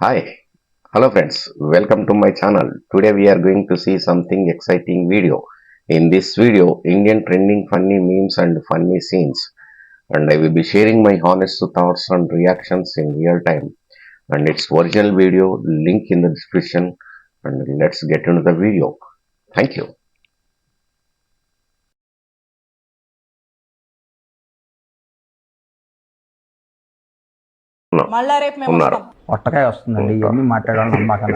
Hi, hello friends, welcome to my channel. Today we are going to see something exciting video. In this video, Indian trending funny memes and funny scenes. And I will be sharing my honest thoughts and reactions in real time. And its original video link in the description. And let's get into the video. Thank you. మళ్ళా రేపు మేము ఉన్నారు. వస్తాం. ఒట్టకాయ వస్తుందండి ఇవన్నీ మాట్లాడాలని నమ్మకం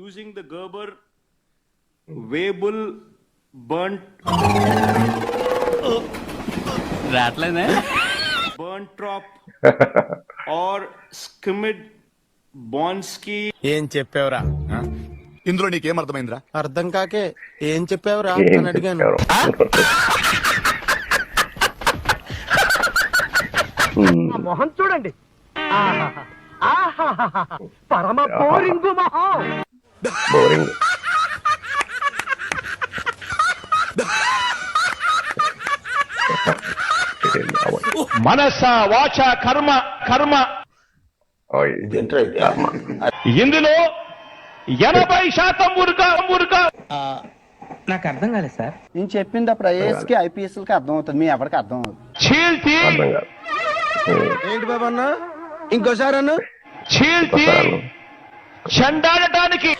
using the Gerber Weibull burnt burnt trop or skimmed Bonsky. ఏం చెప్పావురా? ఇందులో నీకేం అర్థమైందిరా? అర్థం కాకే ఏం చెప్పావురా ఏం అని అడిగాను. చెప్పారు? మొహం చూడండి, పరమ బోరింగు మొహం. బోరింగ్. మనస వాచ కర్మ కర్మ ఓయ్, కర్మ. ఇందులో 80% మురుక నాకు అర్థం కాలేదు సార్. నేను చెప్పింది అప్పుడు ఐఏఎస్ కి ఐపీఎస్ కి అర్థం అవుతుంది, మీ ఎవరికి అర్థం అవుతుంది. చీల్తి అర్థం కాదు. ఏంటి బాబు అన్న? ఇంకోసారి అన్న. చీల్తి ఒకసారి చెండాడటానికి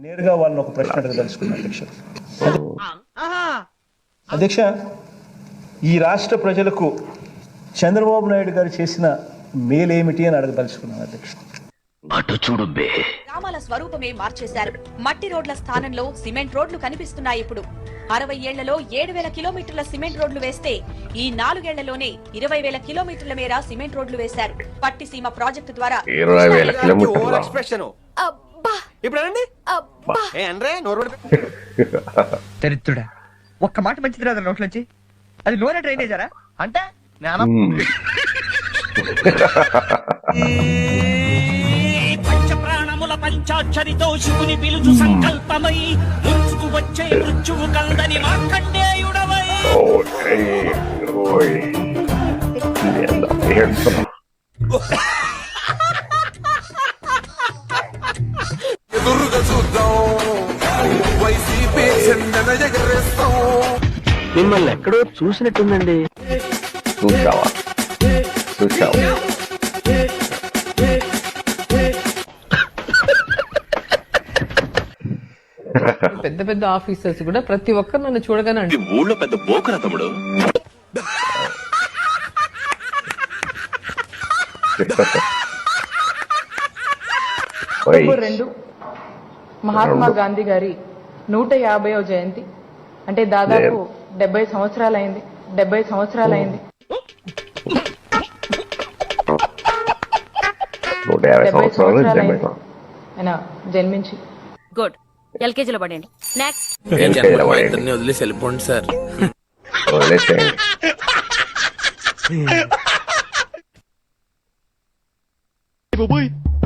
నేరుగా వాళ్ళని ఒక ప్రశ్న అడగదలుచుకున్నా అధ్యక్ష. అధ్యక్ష, ఈ రాష్ట్ర ప్రజలకు చంద్రబాబు నాయుడు గారు చేసిన మేలేమిటి అని అడగదలుచుకున్నాను అధ్యక్ష. గ్రామాల స్వరూపమే మార్చేశారు. మట్టి రోడ్ల స్థానంలో సిమెంట్ రోడ్లు కనిపిస్తున్నాయి. ఇప్పుడు 60 ఏళ్లలో 7,000 కిలోమీటర్ల సిమెంట్ రోడ్లు వేస్తే ఈ 4 ఏళ్లలోనే 20,000 కిలోమీటర్ల మేర సిమెంట్ రోడ్లు వేశారు. పట్టిసీమ ప్రాజెక్టు ద్వారా 20,000 కిలోమీటర్లు. Over expression. ఇప్పుడు అనండి. ఏ అనరే నోరు దరిద్రుడా, ఒక్క మాట మంచిది రాదు నోట్లోంచి. అది నోరే డ్రైనేజరా అంటే పంచప్రాణముల పంచాక్షరితో శివుని పిలుచు సంకల్పమై ముంచుకు వచ్చే మృత్యువు కందని మార్కండేయుడవై. ఓయ్, ఓయ్. ఏందా ఏడుస్తున్నా? మిమ్మల్ని ఎక్కడో చూసినట్టుందండి. చూసావా? చూసావా? పెద్ద పెద్ద ఆఫీసర్స్ కూడా ప్రతి ఒక్కరు నన్ను చూడగానే అంటే ఊళ్ళో పెద్ద బోకరా తమ్ముడు. ఓయ్. 2 మహాత్మా గాంధీ గారి 150వ జయంతి అంటే దాదాపు 70 సంవత్సరాలైంది. 70 సంవత్సరాలైంది. 150 సంవత్సరాలు ఆయన జన్మించి. గుడ్. ఎల్కేజీలో పడండి. నెక్స్ట్. వదిలేసి వెళ్ళిపోండి సార్. వదిలేసేయండి.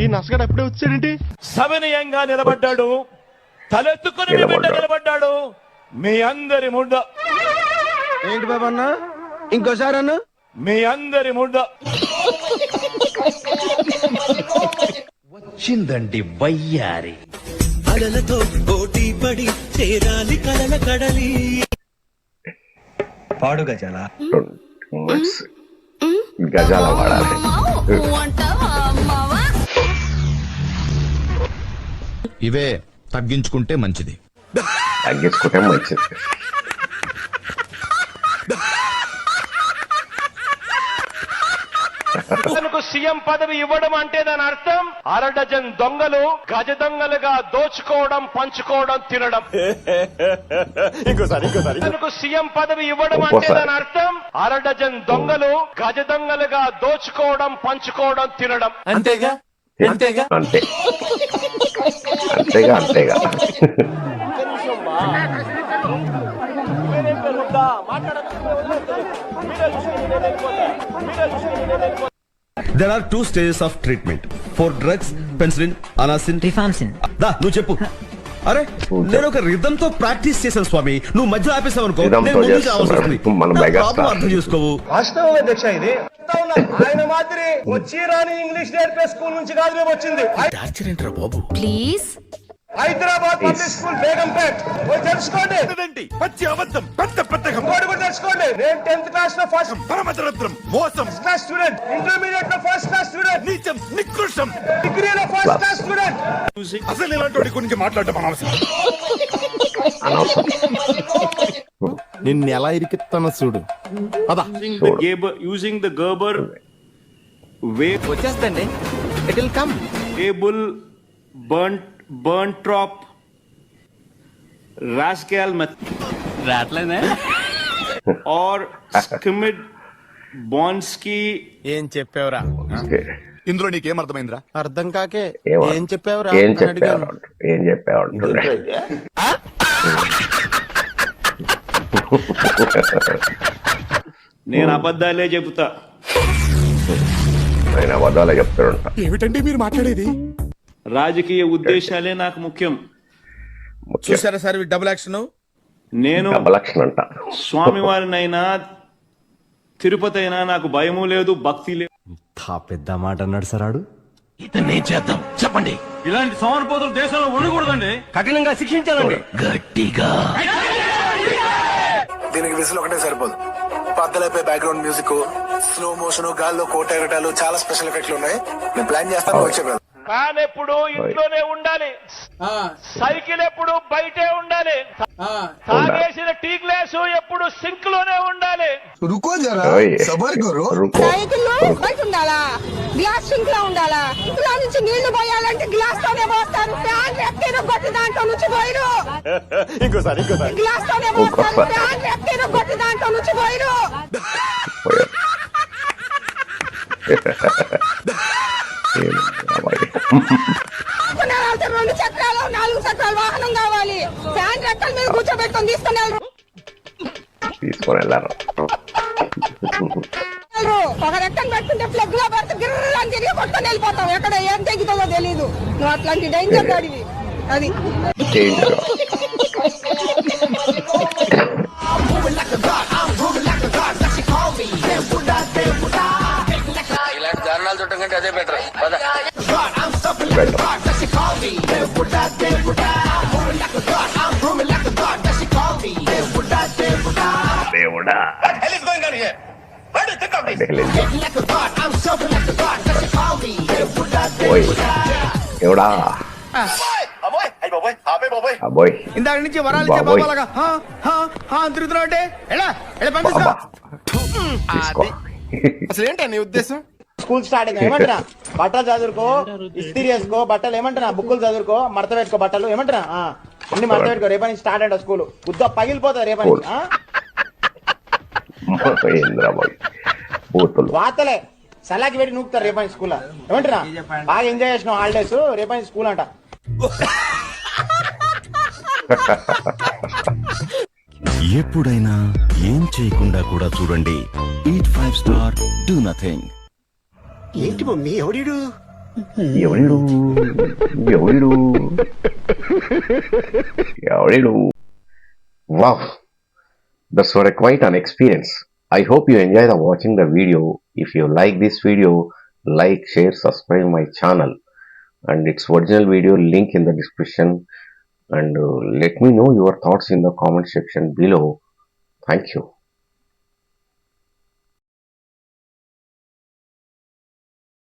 ఈ నసగడ ఎప్పుడే వచ్చాడేంటి? సవినయంగా నిలబడ్డాడు, తలెత్తుకుని మీ బిడ్డ నిలబడ్డాడు. మీ అందరి ముడ్డ. ఏంటి బాబు అన్న? ఇంకోసారి అన్న. మీ అందరి ముడ్డ. వచ్చిందండి వయ్యారి అలలతో పోటీ పడి చేరాలి కలల కడలి. పాడు గజాల. గజాల వాడాలి. ఇవే తగ్గించుకుంటే మంచిది. తగ్గించుకుంటే మంచిది. తనకు సీఎం పదవి ఇవ్వడం అంటే దాని అర్థం 1 డజన్ దొంగలు గజ దొంగలుగా దోచుకోవడం, పంచుకోవడం, తినడం. తనకు సీఎం పదవి ఇవ్వడం అంటే దాని అర్థం 1 డజన్ దొంగలు గజ దొంగలుగా దోచుకోవడం, పంచుకోవడం, తినడం. అంతేగా అంతేగా అంతే అంతేగా అంతేగా. There are 2 stages of treatment for drugs, penicillin, anacin, రిఫామ్సిన్. నువ్వు చెప్పు. అరే నేను ఒక రిథమ్ తో ప్రాక్టీస్ చేశాను స్వామి, నువ్వు మధ్యలో ఆపేసావు అనుకో Rhythm నేను తో ముందుకు చేస్తున్నాడు. రావాల్సి వస్తుంది. మన నా మెగాస్టార్. ప్రాబ్లం అర్థం చేసుకోవు. వాస్తవం అధ్యక్ష ఇది ఆయన మాదిరి వచ్చి రాని ఇంగ్లీష్ నేర్పే స్కూల్ నుంచి కాదు మేము వచ్చింది please Hyderabad public school Begumpet పోయి తెలుసుకోండి. పచ్చి అబద్ధం, పెద్ద పెద్ద ఇంకోటి కూడా తెలుసుకోండి. నేను 10th క్లాస్ లో ఫస్ట్ పరమదరిద్రం, మోసం, క్లాస్ స్టూడెంట్, ఇంటర్మీడియట్ లో ఫస్ట్ క్లాస్ స్టూడెంట్, నీచం, నికృష్టం. డిగ్రీలో ఫస్ట్ క్లాస్ స్టూడెంట్. అసలు ఇలాంటి వాడి గురించి మాట్లాడటం అనవసరం. నిన్ను ఎలా ఇరికిస్తానో చూడు. అదా యూజింగ్ ద గర్బర్ వే వచ్చేస్తండి. It will come. Able burn trap rascal రాట్లేనే ఆర్ స్కిమిడ్ బాన్స్కీ. ఏం చెప్పావురా? ఇందులో నీకేం అర్థమైందిరా? అర్థం కాకే ఏమో. ఏం చెప్పావురా ఏం అని అడిగాను. చెప్పాడు నేను అబద్ధాలే చెబుతా. ఆయన అబద్ధాలే చెప్తాడంట. ఏమిటండి మీరు మాట్లాడేది? రాజకీయ ఉద్దేశాలే నాకు ముఖ్యం. చూసారా సార్ డబుల్ యాక్షన్? నేను డబలక్షన్ అంట. స్వామివారినైనా తిరుపతి అయినా నాకు భయము లేదు, భక్తి లేదు. పెద్ద మాట అన్నాడు సరాడు. ఇతన్నేం చేద్దాం చెప్పండి. ఇలాంటి సోమరిపోతులు దేశంలో ఉండకూడదండి, కఠినంగా శిక్షించాలండి గట్టిగా. దీనికి విసులు ఒకటే సరిపోదు. పద్దలైపోయి బ్యాక్గ్రౌండ్ మ్యూజిక్, స్లో మోషన్, గాల్లో కోట ఎగటాలు, చాలా స్పెషల్ ఎఫెక్ట్లు ఉన్నాయి. నేను ప్లాన్ చేస్తాను, వచ్చే బ్రదర్. ఫ్యాన్ ఎప్పుడు ఇంట్లోనే ఉండాలి, సైకిల్ ఎప్పుడు బయటే ఉండాలి, తాగేసిన టీ గ్లాసు ఎప్పుడు సింక్ లోనే ఉండాలి. ఓయ్. రుకో. సైకిల్లో బయట ఉండాలా, గ్లాస్ సింక్ లో ఉండాలా. ఇంట్లో నుంచి నీళ్లు పోయాలంటే గ్లాస్ తోనే పోస్తారు. ఫ్యాన్ రెక్కీరు కొట్టి దాంట్లో నుంచి పోయిరు. గ్లాస్ తోనే పోస్తారు. ఫ్యాన్ రెక్కీరు కొట్టి దాంట్లో నుంచి పోయిరు. రెండు చక్రాలు 4 చక్రాల వాహనం కావాలి. ఫ్యాన్ రెక్కల మీద కూర్చోబెట్టుకొని తీసుకుని వెళ్ళారు. ఒక రెక్కను పెట్టుకుంటే ప్లగ్ లో పడితే గిర్ర అని తిరిగి కొట్టుకొని వెళ్ళిపోతాం. ఎక్కడ ఏం తెగుతుందో తెలీదు. నువ్వు అట్లాంటి డేంజర్ గాడివి. అది ఇలాంటి దారుణాలు చుట్టం కంటే అదే బెటర్. దేవుడా. ఓయ్. దేవుడా. అబ్బోయ్. ఇందాక నుంచి వరాలు ఇచ్చే బాబోయ్. బాబాలాగా తిరుగుతున్నావు అంటే ఎలా ఎలా పంపిస్తా. బాబా. తీసుకో. అసలు ఏంటా నీ ఉద్దేశం? స్కూల్ స్టార్ట్ అయింది. ఏమంటున్నా? బట్టలు చదువుకో, ఇస్త్రీ చేసుకో, బట్టలు ఏమంటున్నా, బుక్కులు చదువుకో, మడత పెట్టుకో, బట్టలు ఏమంటున్నా అన్ని మడత పెట్టుకో. రేపటి నుంచి స్టార్ట్ అంట స్కూల్. గుద్ద పగిలిపోతుంది రేపటి నుంచి. ఏంద్రాబాయ్ బూతులు. వార్తలే సలాకి పెట్టి నూకుతారు రేపటి నుంచి స్కూల్. ఏమంటున్నా? బాగా ఎంజాయ్ చేసిన హాలిడేస్, రేపటి నుంచి స్కూల్ అంట. ఎప్పుడైనా ఏం చేయకుండా కూడా చూడండి. Eat 5 star, do nothing. ఏంటి మమ్మీ ఎవడు? ఎవడు. Wow, that's what quite an experience. I hope you enjoy watching the video. If you like this video, like, share, subscribe my channel, and its original video link in the description. And let me know your thoughts in the comment section below. Thank you.